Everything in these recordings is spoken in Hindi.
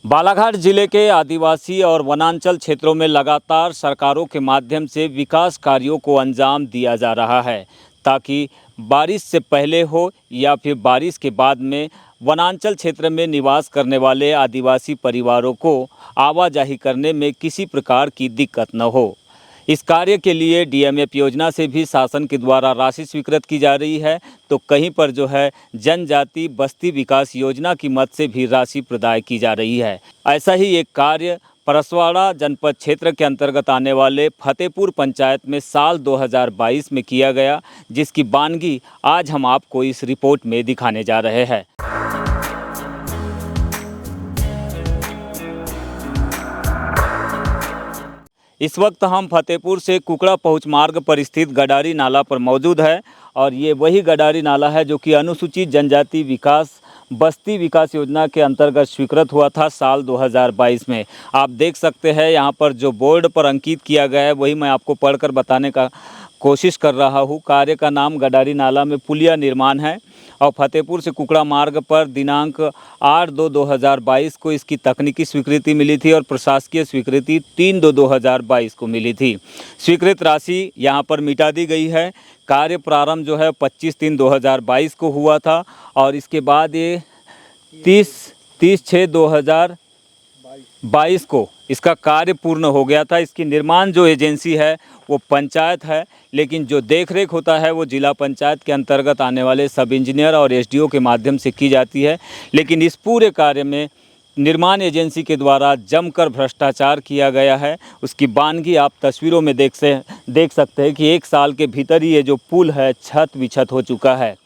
बालाघाट जिले के आदिवासी और वनांचल क्षेत्रों में लगातार सरकारों के माध्यम से विकास कार्यों को अंजाम दिया जा रहा है ताकि बारिश से पहले हो या फिर बारिश के बाद में वनांचल क्षेत्र में निवास करने वाले आदिवासी परिवारों को आवाजाही करने में किसी प्रकार की दिक्कत न हो। इस कार्य के लिए डीएमएफ योजना से भी शासन के द्वारा राशि स्वीकृत की जा रही है, तो कहीं पर जो है जनजाति बस्ती विकास योजना की मद से भी राशि प्रदान की जा रही है। ऐसा ही एक कार्य परसवाड़ा जनपद क्षेत्र के अंतर्गत आने वाले फतेहपुर पंचायत में साल 2022 में किया गया, जिसकी बानगी आज हम आपको इस रिपोर्ट में दिखाने जा रहे हैं। इस वक्त हम फतेहपुर से कुकड़ा पहुँच मार्ग पर स्थित गडारी नाला पर मौजूद है और ये वही गडारी नाला है जो कि अनुसूचित जनजाति विकास बस्ती विकास योजना के अंतर्गत स्वीकृत हुआ था साल 2022 में। आप देख सकते हैं यहाँ पर जो बोर्ड पर अंकित किया गया है वही मैं आपको पढ़कर बताने का कोशिश कर रहा हूँ। कार्य का नाम गडारी नाला में पुलिया निर्माण है और फतेहपुर से कुकड़ा मार्ग पर दिनांक 8/2/2022 को इसकी तकनीकी स्वीकृति मिली थी और प्रशासकीय स्वीकृति 3/2/2022 को मिली थी। स्वीकृत राशि यहाँ पर मिटा दी गई है। कार्य प्रारंभ जो है 25/3/2022 को हुआ था और इसके बाद ये 30/6/2022 को इसका कार्य पूर्ण हो गया था। इसकी निर्माण जो एजेंसी है वो पंचायत है, लेकिन जो देखरेख होता है वो जिला पंचायत के अंतर्गत आने वाले सब इंजीनियर और एसडीओ के माध्यम से की जाती है। लेकिन इस पूरे कार्य में निर्माण एजेंसी के द्वारा जमकर भ्रष्टाचार किया गया है। उसकी बानगी आप तस्वीरों में देख सकते हैं कि एक साल के भीतर ही ये जो पुल है छत विछत हो चुका है।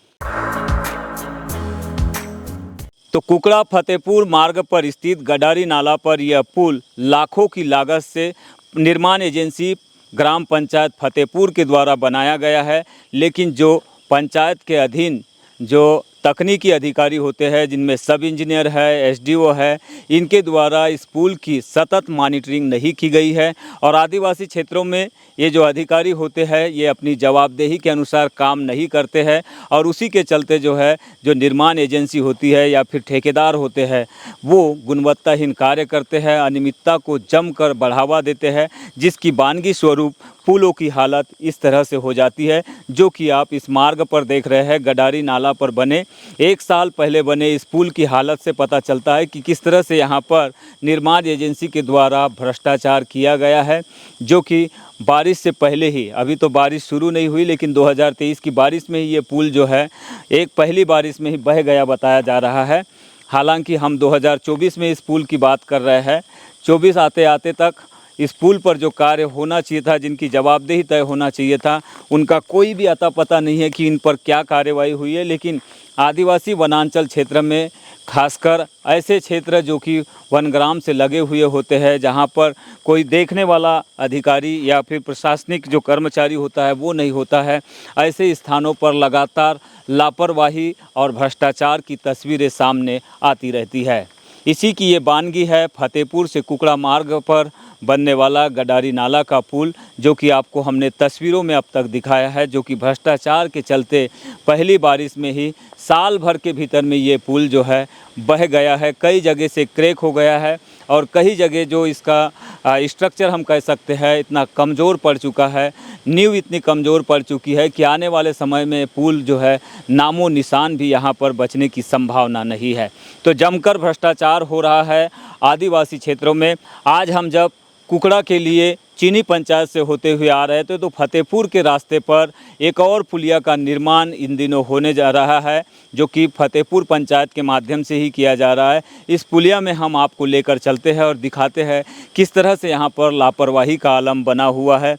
तो कुकड़ा फतेहपुर मार्ग पर स्थित गडारी नाला पर यह पुल लाखों की लागत से निर्माण एजेंसी ग्राम पंचायत फतेहपुर के द्वारा बनाया गया है, लेकिन जो पंचायत के अधीन जो तकनीकी अधिकारी होते हैं जिनमें सब इंजीनियर है, एसडीओ है, इनके द्वारा इस पुल की सतत मॉनिटरिंग नहीं की गई है और आदिवासी क्षेत्रों में ये जो अधिकारी होते हैं ये अपनी जवाबदेही के अनुसार काम नहीं करते हैं और उसी के चलते जो है जो निर्माण एजेंसी होती है या फिर ठेकेदार होते हैं वो गुणवत्ताहीन कार्य करते हैं, अनियमितता को जमकर बढ़ावा देते हैं, जिसकी बानगी स्वरूप पुलों की हालत इस तरह से हो जाती है जो कि आप इस मार्ग पर देख रहे हैं। गडारी नाला पर बने 1 साल पहले बने इस पुल की हालत से पता चलता है कि किस तरह से यहाँ पर निर्माण एजेंसी के द्वारा भ्रष्टाचार किया गया है, जो कि बारिश से पहले ही, अभी तो बारिश शुरू नहीं हुई लेकिन 2023 की बारिश में ही ये पुल जो है एक पहली बारिश में ही बह गया बताया जा रहा है। हालांकि हम 2024 में इस पुल की बात कर रहे हैं। 24 आते आते तक इस पुल पर जो कार्य होना चाहिए था, जिनकी जवाबदेही तय होना चाहिए था, उनका कोई भी अता पता नहीं है कि इन पर क्या कार्रवाई हुई है। लेकिन आदिवासी वनांचल क्षेत्र में खासकर ऐसे क्षेत्र जो कि वनग्राम से लगे हुए होते हैं, जहां पर कोई देखने वाला अधिकारी या फिर प्रशासनिक जो कर्मचारी होता है वो नहीं होता है, ऐसे स्थानों पर लगातार लापरवाही और भ्रष्टाचार की तस्वीरें सामने आती रहती है। इसी की ये बानगी है फतेहपुर से कुकड़ा मार्ग पर बनने वाला गडारी नाला का पुल, जो कि आपको हमने तस्वीरों में अब तक दिखाया है, जो कि भ्रष्टाचार के चलते पहली बारिश में ही साल भर के भीतर में ये पुल जो है बह गया है। कई जगह से क्रैक हो गया है और कई जगह जो इसका स्ट्रक्चर हम कह सकते हैं इतना कमज़ोर पड़ चुका है, नींव इतनी कमज़ोर पड़ चुकी है कि आने वाले समय में पुल जो है नामो निशान भी यहाँ पर बचने की संभावना नहीं है। तो जमकर भ्रष्टाचार हो रहा है आदिवासी क्षेत्रों में। आज हम जब कुकड़ा के लिए चीनी पंचायत से होते हुए आ रहे थे तो फतेहपुर के रास्ते पर एक और पुलिया का निर्माण इन दिनों होने जा रहा है, जो कि फतेहपुर पंचायत के माध्यम से ही किया जा रहा है। इस पुलिया में हम आपको लेकर चलते हैं और दिखाते हैं किस तरह से यहाँ पर लापरवाही का आलम बना हुआ है।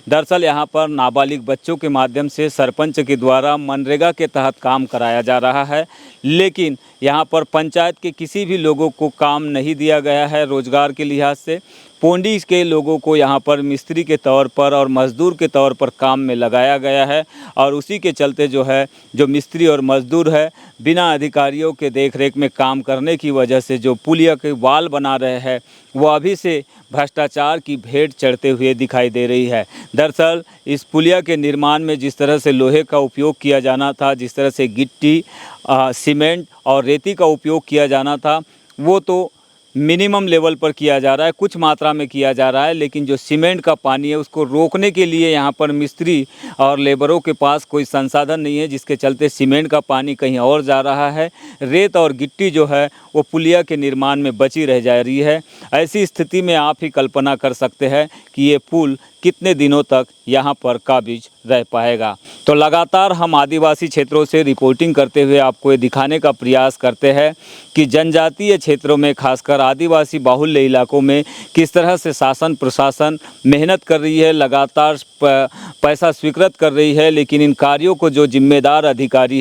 दरअसल यहाँ पर नाबालिग बच्चों के माध्यम से सरपंच के द्वारा मनरेगा के तहत काम कराया जा रहा है, लेकिन यहाँ पर पंचायत के किसी भी लोगों को काम नहीं दिया गया है रोजगार के लिहाज से। पोंडी के लोगों को यहाँ पर मिस्त्री के तौर पर और मज़दूर के तौर पर काम में लगाया गया है और उसी के चलते जो है जो मिस्त्री और मज़दूर है बिना अधिकारियों के देखरेख में काम करने की वजह से जो पुलिया के वाल बना रहे हैं वो अभी से भ्रष्टाचार की भेंट चढ़ते हुए दिखाई दे रही है। दरअसल इस पुलिया के निर्माण में जिस तरह से लोहे का उपयोग किया जाना था, जिस तरह से गिट्टी, सीमेंट और रेती का उपयोग किया जाना था, वो तो मिनिमम लेवल पर किया जा रहा है, कुछ मात्रा में किया जा रहा है। लेकिन जो सीमेंट का पानी है उसको रोकने के लिए यहाँ पर मिस्त्री और लेबरों के पास कोई संसाधन नहीं है, जिसके चलते सीमेंट का पानी कहीं और जा रहा है। रेत और गिट्टी जो है वो पुलिया के निर्माण में बची रह जा रही है। ऐसी स्थिति में आप ही कल्पना कर सकते हैं कि ये पुल कितने दिनों तक यहाँ पर काबिज रह पाएगा। तो लगातार हम आदिवासी क्षेत्रों से रिपोर्टिंग करते हुए आपको ये दिखाने का प्रयास करते हैं कि जनजातीय क्षेत्रों में, खासकर आदिवासी बाहुल्य इलाकों में किस तरह से शासन प्रशासन मेहनत कर रही है, लगातार पैसा स्वीकृत कर रही है, लेकिन इन कार्यों को जो जिम्मेदार अधिकारी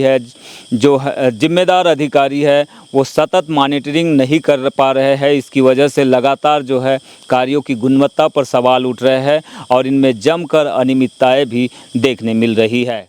है वो सतत मॉनिटरिंग नहीं कर पा रहे हैं। इसकी वजह से लगातार जो है कार्यों की गुणवत्ता पर सवाल उठ रहे हैं और इनमें जमकर अनियमितताएं भी देखने मिल रही है।